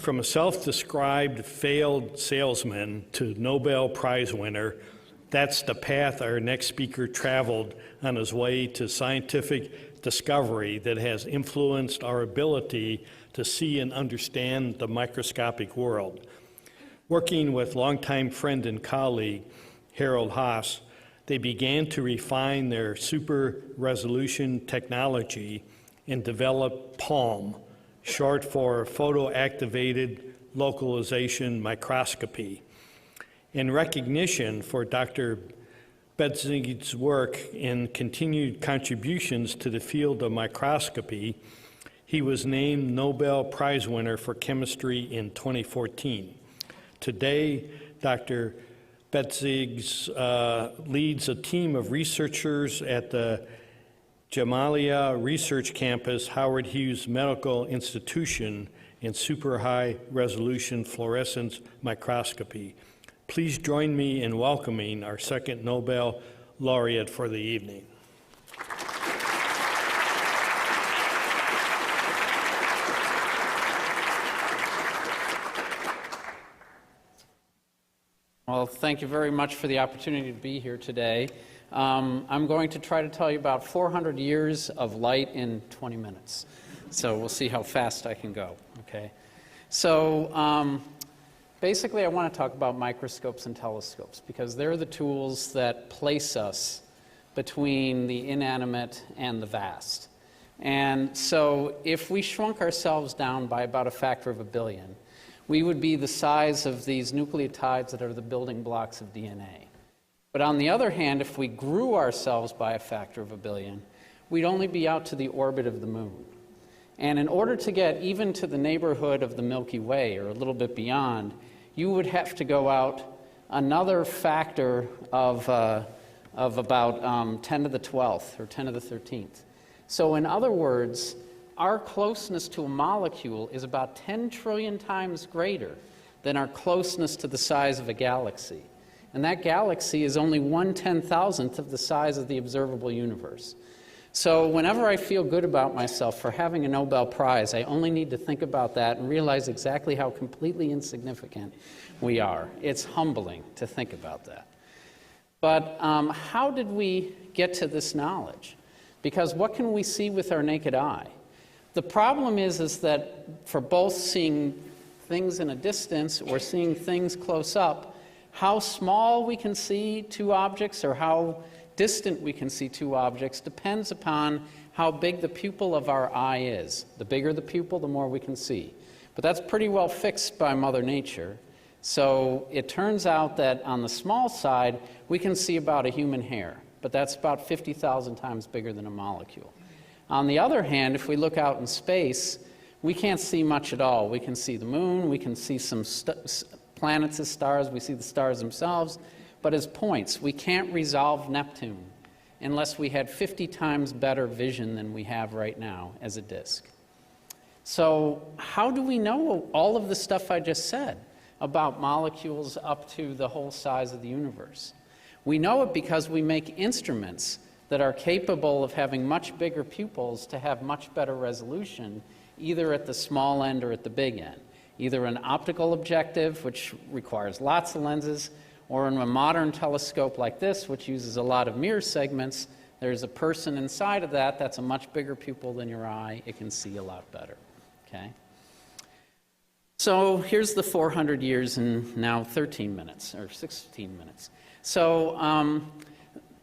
From a self-described failed salesman to Nobel Prize winner, that's the path our next speaker traveled on his way to scientific discovery that has influenced our ability to see and understand the microscopic world. Working with longtime friend and colleague, Harold Haas, they began to refine their super resolution technology and develop PALM, short for Photoactivated Localization Microscopy. In recognition for Dr. Betzig's work and continued contributions to the field of microscopy, he was named Nobel Prize winner for chemistry in 2014. Today, Dr. Betzig leads a team of researchers at the Jamalia Research Campus, Howard Hughes Medical Institution, in super high resolution fluorescence microscopy. Please join me in welcoming our second Nobel laureate for the evening. Well, thank you very much for the opportunity to be here today. I'm going to try to tell you about 400 years of light in 20 minutes. So we'll see how fast I can go, okay? So basically I want to talk about microscopes and telescopes because they're the tools that place us between the inanimate and the vast. And so if we shrunk ourselves down by about a factor of 1 billion, we would be the size of these nucleotides that are the building blocks of DNA. But on the other hand, if we grew ourselves by a factor of 1 billion, we'd only be out to the orbit of the moon. And in order to get even to the neighborhood of the Milky Way, or a little bit beyond, you would have to go out another factor of about 10 to the 12th or 10 to the 13th. So in other words, our closeness to a molecule is about 10 trillion times greater than our closeness to the size of a galaxy. And that galaxy is only 1/10,000th of the size of the observable universe. So whenever I feel good about myself for having a Nobel Prize, I only need to think about that and realize exactly how completely insignificant we are. It's humbling to think about that. But how did we get to this knowledge? Because what can we see with our naked eye? The problem is that for both seeing things in a distance or seeing things close up, how small we can see two objects or how distant we can see two objects depends upon how big the pupil of our eye is. The bigger the pupil, the more we can see. But that's pretty well fixed by Mother Nature. So it turns out that on the small side, we can see about a human hair, but that's about 50,000 times bigger than a molecule. On the other hand, if we look out in space, we can't see much at all. We can see the moon, we can see some planets as stars, we see the stars themselves, but as points. We can't resolve Neptune unless we had 50 times better vision than we have right now as a disk. So how do we know all of the stuff I just said about molecules up to the whole size of the universe? We know it because we make instruments that are capable of having much bigger pupils to have much better resolution, either at the small end or at the big end. Either an optical objective, which requires lots of lenses, or in a modern telescope like this, which uses a lot of mirror segments, there's a person inside of that that's a much bigger pupil than your eye. It can see a lot better, okay? So here's the 400 years in now 13 minutes, or 16 minutes. So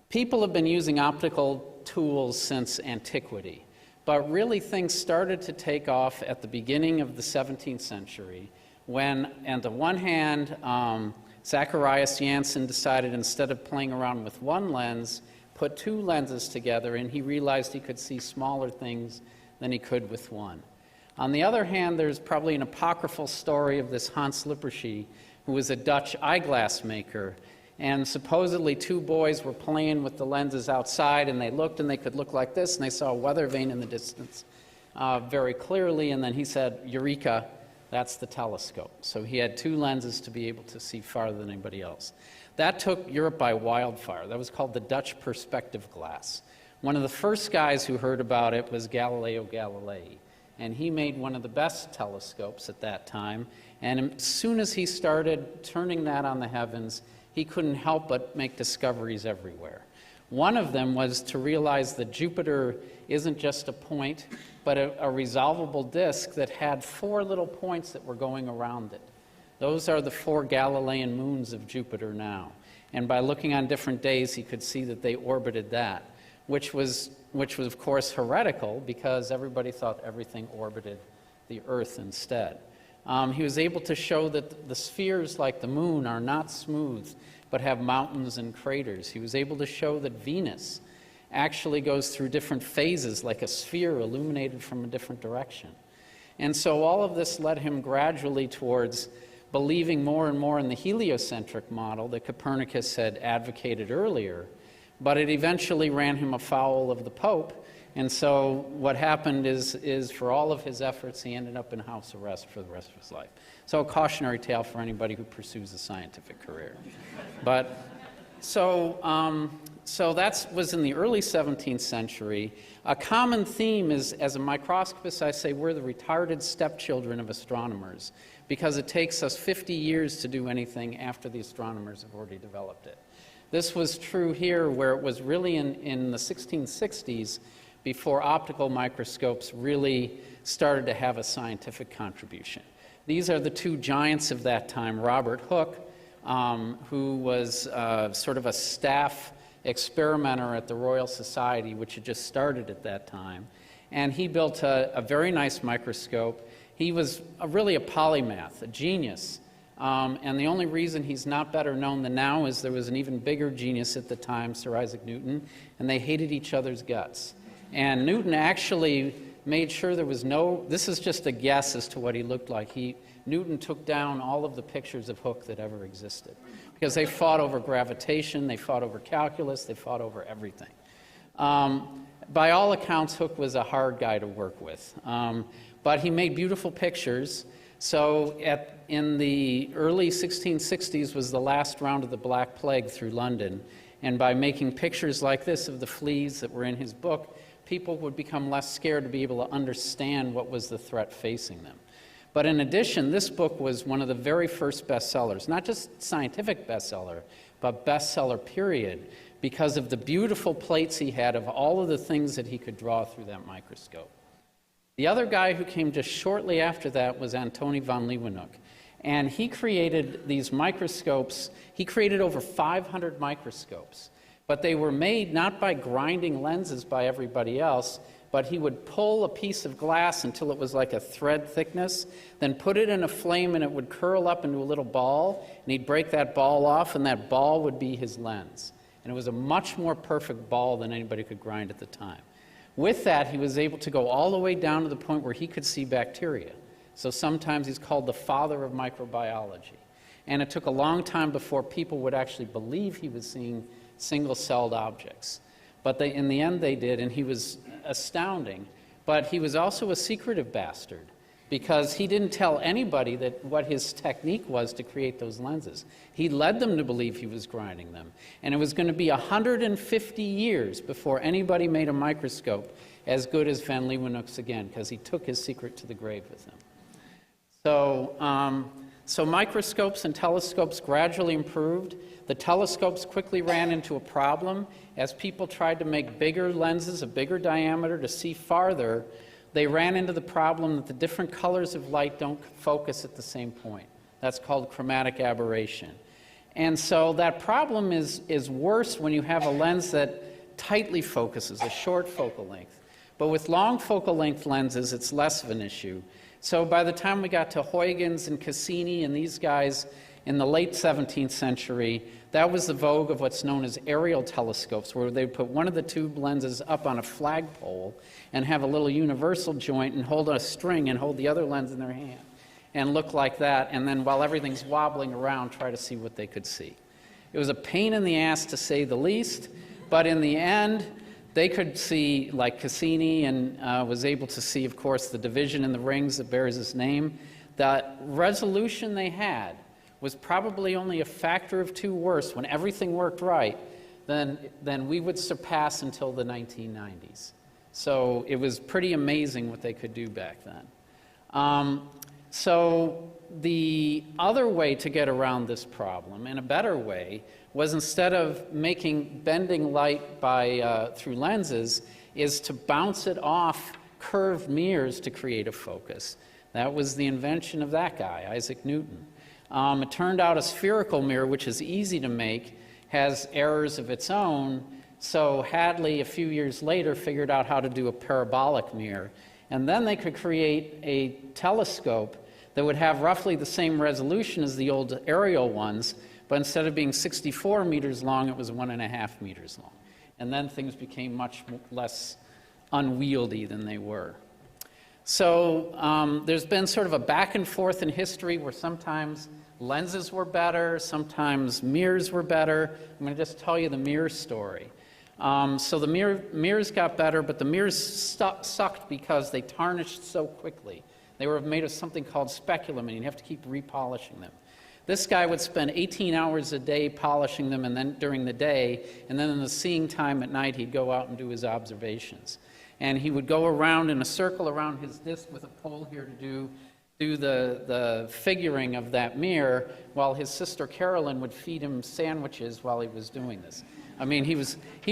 people have been using optical tools since antiquity, but really things started to take off at the beginning of the 17th century when, on the one hand, Zacharias Janssen decided instead of playing around with one lens, put two lenses together, and he realized he could see smaller things than he could with one. On the other hand, there's probably an apocryphal story of this Hans Lippershey, who was a Dutch eyeglass maker, and supposedly two boys were playing with the lenses outside, and they looked and they could look like this, and they saw a weather vane in the distance very clearly, and then he said, "Eureka, that's the telescope." So he had two lenses to be able to see farther than anybody else. That took Europe by wildfire. That was called the Dutch perspective glass. One of the first guys who heard about it was Galileo Galilei. and he made one of the best telescopes at that time. And as soon as he started turning that on the heavens, he couldn't help but make discoveries everywhere. One of them was to realize that Jupiter isn't just a point, but a resolvable disk that had 4 little points that were going around it. Those are the 4 Galilean moons of Jupiter now. And by looking on different days, he could see that they orbited that, which was of course heretical, because everybody thought everything orbited the Earth instead. He was able to show that the spheres like the moon are not smooth, but have mountains and craters. He was able to show that Venus actually goes through different phases, like a sphere illuminated from a different direction. And so all of this led him gradually towards believing more and more in the heliocentric model that Copernicus had advocated earlier, but it eventually ran him afoul of the Pope. And so what happened is for all of his efforts, he ended up in house arrest for the rest of his life. So a cautionary tale for anybody who pursues a scientific career. But so that was in the early 17th century. A common theme is, as a microscopist, I say we're the retarded stepchildren of astronomers, because it takes us 50 years to do anything after the astronomers have already developed it. This was true here, where it was really in the 1660s before optical microscopes really started to have a scientific contribution. These are the 2 giants of that time, Robert Hooke, who was sort of a staff experimenter at the Royal Society, which had just started at that time. And he built a very nice microscope. He was really a polymath, a genius. And the only reason he's not better known than now is there was an even bigger genius at the time, Sir Isaac Newton, and they hated each other's guts. And Newton actually made sure there was no, this is just a guess as to what he looked like. Newton took down all of the pictures of Hooke that ever existed, because they fought over gravitation, they fought over calculus, they fought over everything. By all accounts, Hooke was a hard guy to work with, but he made beautiful pictures. So in the early 1660s was the last round of the Black Plague through London, and by making pictures like this of the fleas that were in his book, people would become less scared to be able to understand what was the threat facing them. But in addition, this book was one of the very first bestsellers, not just scientific bestseller, but bestseller period, because of the beautiful plates he had of all of the things that he could draw through that microscope. The other guy who came just shortly after that was Antony von Leeuwenhoek. And he created these microscopes. He created over 500 microscopes. But they were made not by grinding lenses by everybody else, but he would pull a piece of glass until it was like a thread thickness, then put it in a flame and it would curl up into a little ball, and he'd break that ball off, and that ball would be his lens. And it was a much more perfect ball than anybody could grind at the time. With that, he was able to go all the way down to the point where he could see bacteria. So sometimes he's called the father of microbiology. And it took a long time before people would actually believe he was seeing single-celled objects. But in the end they did, and he was astounding. But he was also a secretive bastard, because he didn't tell anybody what his technique was to create those lenses. He led them to believe he was grinding them. And it was going to be 150 years before anybody made a microscope as good as von Leeuwenhoek's again, because he took his secret to the grave with him. So microscopes and telescopes gradually improved. The telescopes quickly ran into a problem. As people tried to make bigger lenses, a bigger diameter to see farther, they ran into the problem that the different colors of light don't focus at the same point. That's called chromatic aberration. And so that problem is worse when you have a lens that tightly focuses, a short focal length. But with long focal length lenses, it's less of an issue. So by the time we got to Huygens and Cassini and these guys in the late 17th century, that was the vogue of what's known as aerial telescopes, where they would put one of the tube lenses up on a flagpole and have a little universal joint and hold a string and hold the other lens in their hand and look like that, and then while everything's wobbling around, try to see what they could see. It was a pain in the ass, to say the least, but in the end, they could see, like Cassini, and was able to see, of course, the division in the rings that bears his name. The resolution they had was probably only a factor of 2 worse when everything worked right than we would surpass until the 1990s. So it was pretty amazing what they could do back then. So the other way to get around this problem, and a better way, was instead of bending light through lenses, is to bounce it off curved mirrors to create a focus. That was the invention of that guy, Isaac Newton. It turned out a spherical mirror, which is easy to make, has errors of its own, so Hadley, a few years later, figured out how to do a parabolic mirror. And then they could create a telescope that would have roughly the same resolution as the old aerial ones, but instead of being 64 meters long, it was 1.5 meters long. And then things became much less unwieldy than they were. So there's been sort of a back and forth in history where sometimes lenses were better, sometimes mirrors were better. I'm going to just tell you the mirror story. So the mirrors got better, but the mirrors sucked because they tarnished so quickly. They were made of something called speculum, and you'd have to keep repolishing them. This guy would spend 18 hours a day polishing them, and then during the day, and then in the seeing time at night, he'd go out and do his observations. And he would go around in a circle around his disc with a pole here to do the figuring of that mirror, while his sister Carolyn would feed him sandwiches while he was doing this. I mean, he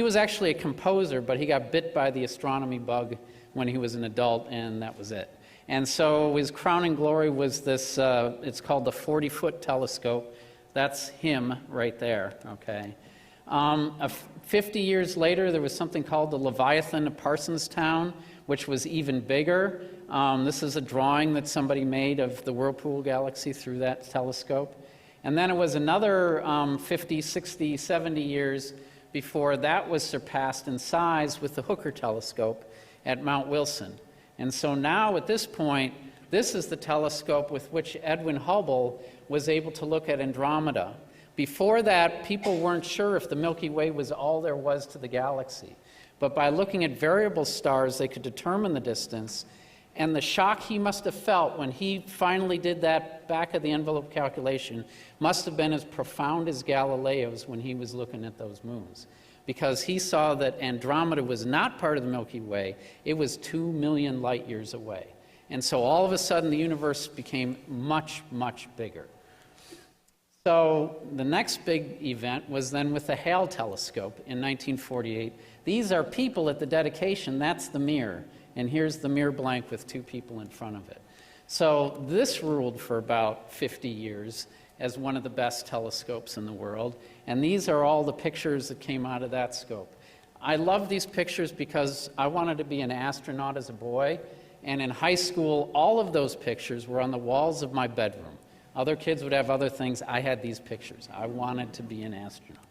was actually a composer, but he got bit by the astronomy bug when he was an adult, and that was it. And so his crowning glory was this, it's called the 40-foot telescope. That's him right there, okay? 50 years later, there was something called the Leviathan of Parsonstown, which was even bigger. This is a drawing that somebody made of the Whirlpool galaxy through that telescope. And then it was another 50, 60, 70 years before that was surpassed in size with the Hooke telescope at Mount Wilson. And so now, at this point, this is the telescope with which Edwin Hubble was able to look at Andromeda. Before that, people weren't sure if the Milky Way was all there was to the galaxy. But by looking at variable stars, they could determine the distance. And the shock he must have felt when he finally did that back-of-the-envelope calculation must have been as profound as Galileo's when he was looking at those moons. Because he saw that Andromeda was not part of the Milky Way, it was 2 million light years away. And so all of a sudden the universe became much, much bigger. So the next big event was then with the Hale telescope in 1948. These are people at the dedication, that's the mirror. And here's the mirror blank with 2 people in front of it. So this ruled for about 50 years as one of the best telescopes in the world. And these are all the pictures that came out of that scope. I love these pictures because I wanted to be an astronaut as a boy. And in high school, all of those pictures were on the walls of my bedroom. Other kids would have other things. I had these pictures. I wanted to be an astronaut.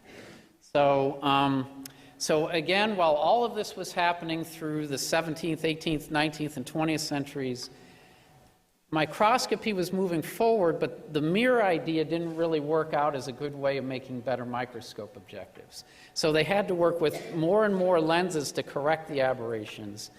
So again, while all of this was happening through the 17th, 18th, 19th, and 20th centuries, microscopy was moving forward, but the mirror idea didn't really work out as a good way of making better microscope objectives. So they had to work with more and more lenses to correct the aberrations.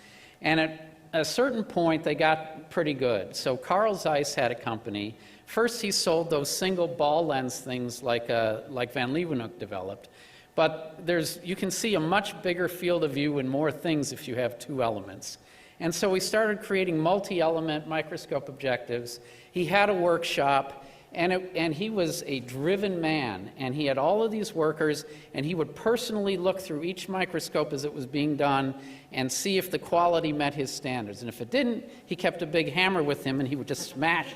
And at a certain point, they got pretty good. So Carl Zeiss had a company. First, he sold those single ball lens things like Van Leeuwenhoek developed. But you can see a much bigger field of view and more things if you have 2 elements. And so we started creating multi-element microscope objectives. He had a workshop, and he was a driven man. And he had all of these workers, and he would personally look through each microscope as it was being done and see if the quality met his standards. And if it didn't, he kept a big hammer with him, and he would just smash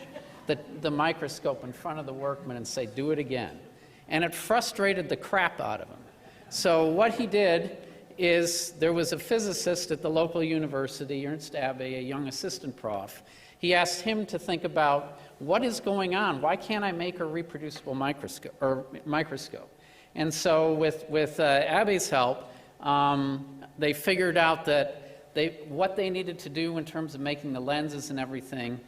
the microscope in front of the workman and say, "Do it again." And it frustrated the crap out of him. So what he did is there was a physicist at the local university, Ernst Abbe, a young assistant prof. He asked him to think about what is going on. Why can't I make a reproducible microscope? And so with Abbe's help, they figured out that what they needed to do in terms of making the lenses and everything.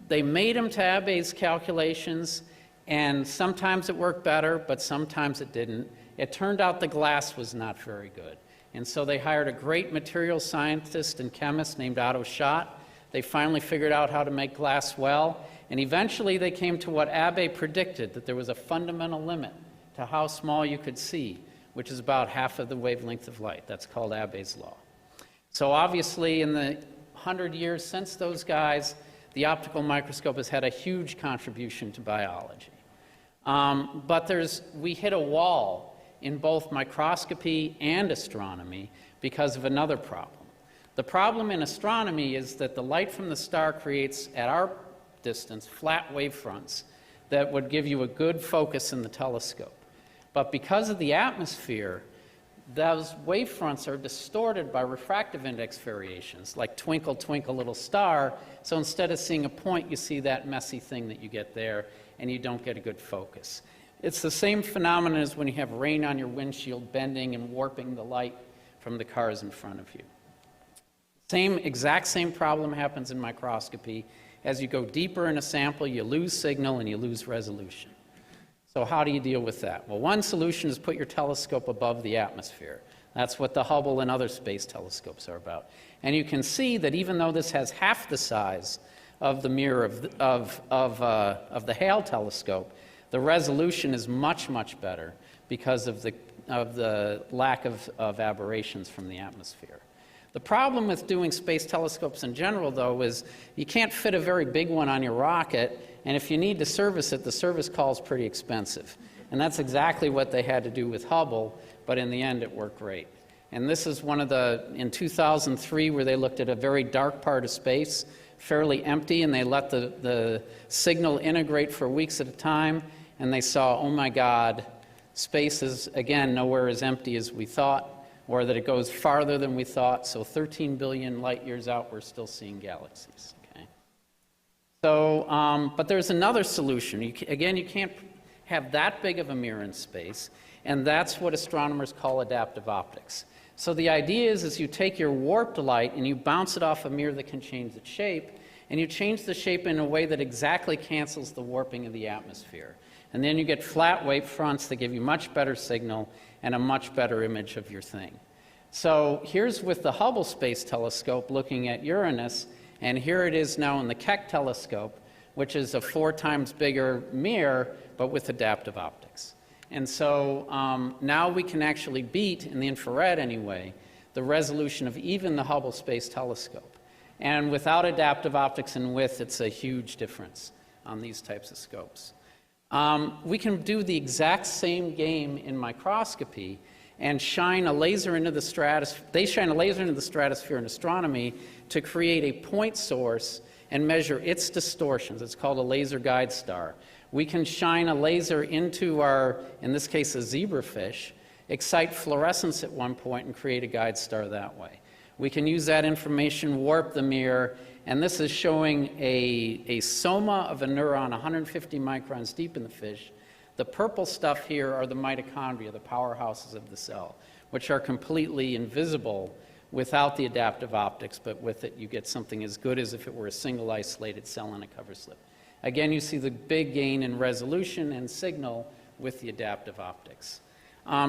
They made them to Abbe's calculations, and sometimes it worked better, but sometimes it didn't. It turned out the glass was not very good. And so they hired a great material scientist and chemist named Schott. They finally figured out how to make glass well, and eventually they came to what Abbe predicted, that there was a fundamental limit to how small you could see, which is about half of the wavelength of light. That's called Abbe's law. So obviously in the 100 years since those guys, the optical microscope has had a huge contribution to biology. But we hit a wall in both microscopy and astronomy because of another problem. The problem in astronomy is that the light from the star creates, at our distance, flat wavefronts that would give you a good focus in the telescope. But because of the atmosphere, those wavefronts are distorted by refractive index variations, like twinkle, twinkle, little star. So instead of seeing a point, you see that messy thing that you get there, and you don't get a good focus. It's the same phenomenon as when you have rain on your windshield bending and warping the light from the cars in front of you. Exact same problem happens in microscopy. As you go deeper in a sample, you lose signal and you lose resolution. So how do you deal with that? Well, one solution is put your telescope above the atmosphere. That's what the Hubble and other space telescopes are about. And you can see that even though this has half the size of the mirror of the Hale telescope, the resolution is much, much better because of the lack of aberrations from the atmosphere. The problem with doing space telescopes in general, though, is you can't fit a very big one on your rocket, and if you need to service it, the service call is pretty expensive. And that's exactly what they had to do with Hubble, but in the end it worked great. And this is in 2003, where they looked at a very dark part of space, fairly empty, and they let the signal integrate for weeks at a time, and they saw, oh my God, space is, again, nowhere as empty as we thought, or that it goes farther than we thought. So 13 billion light years out, we're still seeing galaxies. Okay? So, but there's another solution. You can't have that big of a mirror in space, and that's what astronomers call adaptive optics. So the idea is you take your warped light and you bounce it off a mirror that can change its shape, and you change the shape in a way that exactly cancels the warping of the atmosphere. And then you get flat wavefronts that give you much better signal and a much better image of your thing. So here's with the Hubble Space Telescope looking at Uranus, and here it is now in the Keck telescope, which is a 4 times bigger mirror, but with adaptive optics. And so now we can actually beat, in the infrared anyway, the resolution of even the Hubble Space Telescope. And without adaptive optics and width, it's a huge difference on these types of scopes. We can do the exact same game in microscopy and shine a laser into the stratosphere. They shine a laser into the stratosphere in astronomy to create a point source and measure its distortions. It's called a laser guide star. We can shine a laser into in this case, a zebrafish, excite fluorescence at one point and create a guide star that way. We can use that information, warp the mirror, and this is showing a soma of a neuron 150 microns deep in the fish. The purple stuff here are the mitochondria, the powerhouses of the cell, which are completely invisible without the adaptive optics, but with it you get something as good as if it were a single isolated cell on a cover slip. Again, you see the big gain in resolution and signal with the adaptive optics.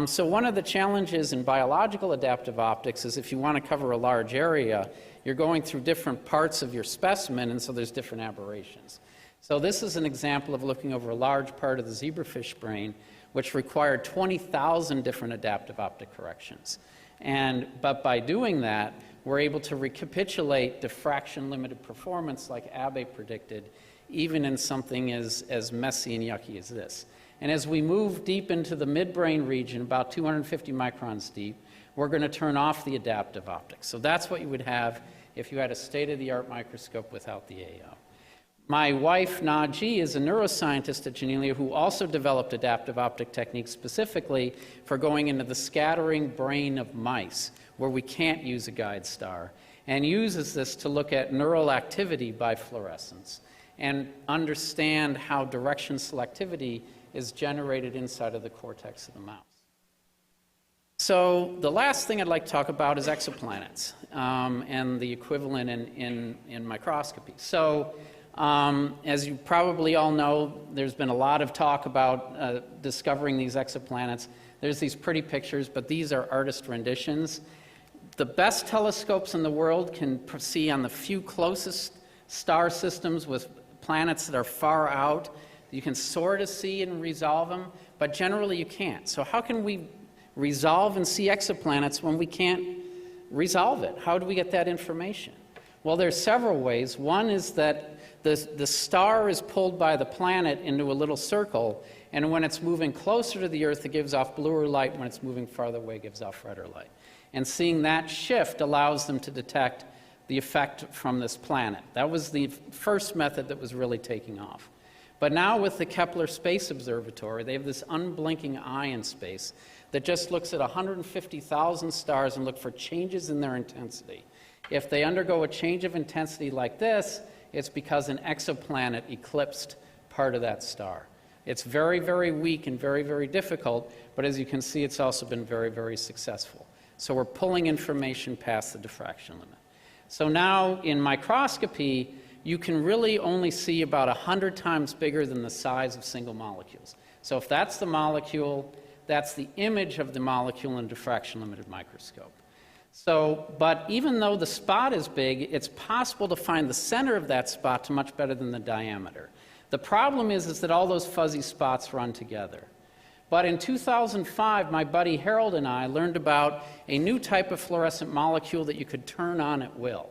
So one of the challenges in biological adaptive optics is if you want to cover a large area, you're going through different parts of your specimen, and so there's different aberrations. So this is an example of looking over a large part of the zebrafish brain, which required 20,000 different adaptive optic corrections. But by doing that, we're able to recapitulate diffraction limited performance like Abbe predicted, even in something as messy and yucky as this. And as we move deep into the midbrain region, about 250 microns deep, we're going to turn off the adaptive optics. So that's what you would have if you had a state-of-the-art microscope without the AO. My wife, Naji, is a neuroscientist at Galileo who also developed adaptive optic techniques specifically for going into the scattering brain of mice, where we can't use a guide star, and uses this to look at neural activity by fluorescence and understand how direction selectivity is generated inside of the cortex of the mouse. So the last thing I'd like to talk about is exoplanets and the equivalent in microscopy. So as you probably all know, there's been a lot of talk about discovering these exoplanets. There's these pretty pictures, but these are artist renditions. The best telescopes in the world can see on the few closest star systems with planets that are far out. You can sort of see and resolve them, but generally you can't. So how can we resolve and see exoplanets when we can't resolve it? How do we get that information? Well, there's several ways. One is that the star is pulled by the planet into a little circle, and when it's moving closer to the Earth, it gives off bluer light. When it's moving farther away, it gives off redder light. And seeing that shift allows them to detect the effect from this planet. That was the first method that was really taking off. But now with the Kepler Space Observatory, they have this unblinking eye in space that just looks at 150,000 stars and look for changes in their intensity. If they undergo a change of intensity like this, it's because an exoplanet eclipsed part of that star. It's very, very weak and very, very difficult, but as you can see, it's also been very, very successful. So we're pulling information past the diffraction limit. So now in microscopy, you can really only see about 100 times bigger than the size of single molecules. So if that's the molecule, that's the image of the molecule in a diffraction-limited microscope. So, but even though the spot is big, it's possible to find the center of that spot to much better than the diameter. The problem is that all those fuzzy spots run together. But in 2005, my buddy Harold and I learned about a new type of fluorescent molecule that you could turn on at will.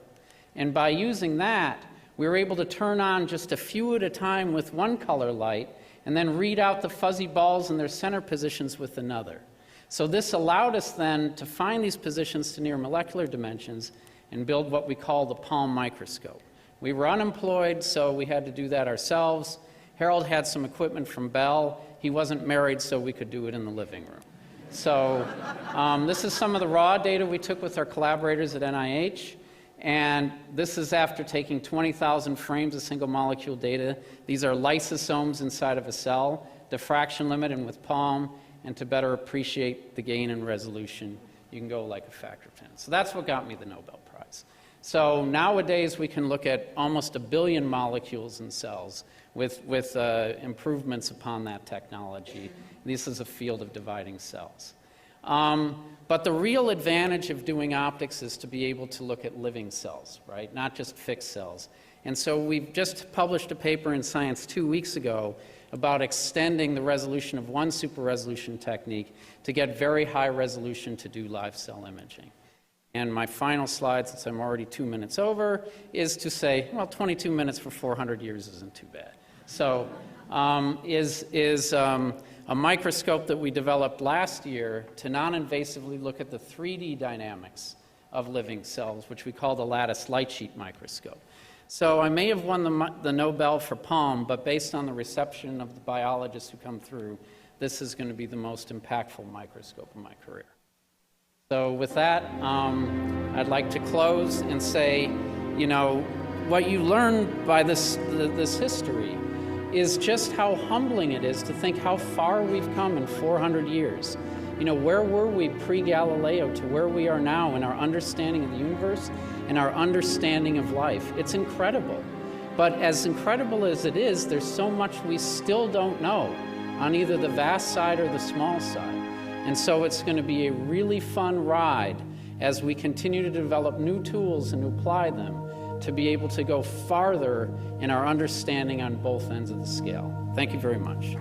And by using that, we were able to turn on just a few at a time with one color light and then read out the fuzzy balls in their center positions with another. So this allowed us then to find these positions to near molecular dimensions and build what we call the palm microscope. We were unemployed, so we had to do that ourselves. Harold had some equipment from Bell. He wasn't married, so we could do it in the living room. So this is some of the raw data we took with our collaborators at NIH. And this is after taking 20,000 frames of single molecule data. These are lysosomes inside of a cell, diffraction limit and with palm. And to better appreciate the gain in resolution, you can go like a factor of 10. So that's what got me the Nobel Prize. So nowadays we can look at almost 1 billion molecules in cells with improvements upon that technology. This is a field of dividing cells. But the real advantage of doing optics is to be able to look at living cells, right? Not just fixed cells. And so we've just published a paper in Science 2 weeks ago about extending the resolution of one super resolution technique to get very high resolution to do live cell imaging. And my final slide, since I'm already 2 minutes over, is to say, well, 22 minutes for 400 years isn't too bad. So a microscope that we developed last year to non-invasively look at the 3D dynamics of living cells, which we call the Lattice light sheet microscope. So I may have won the Nobel for Palm, but based on the reception of the biologists who come through, this is going to be the most impactful microscope of my career. So with that, I'd like to close and say, you know, what you learn by this history is just how humbling it is to think how far we've come in 400 years. You know, where were we pre-Galileo to where we are now in our understanding of the universe and our understanding of life? It's incredible. But as incredible as it is, there's so much we still don't know on either the vast side or the small side. And so it's going to be a really fun ride as we continue to develop new tools and apply them to be able to go farther in our understanding on both ends of the scale. Thank you very much.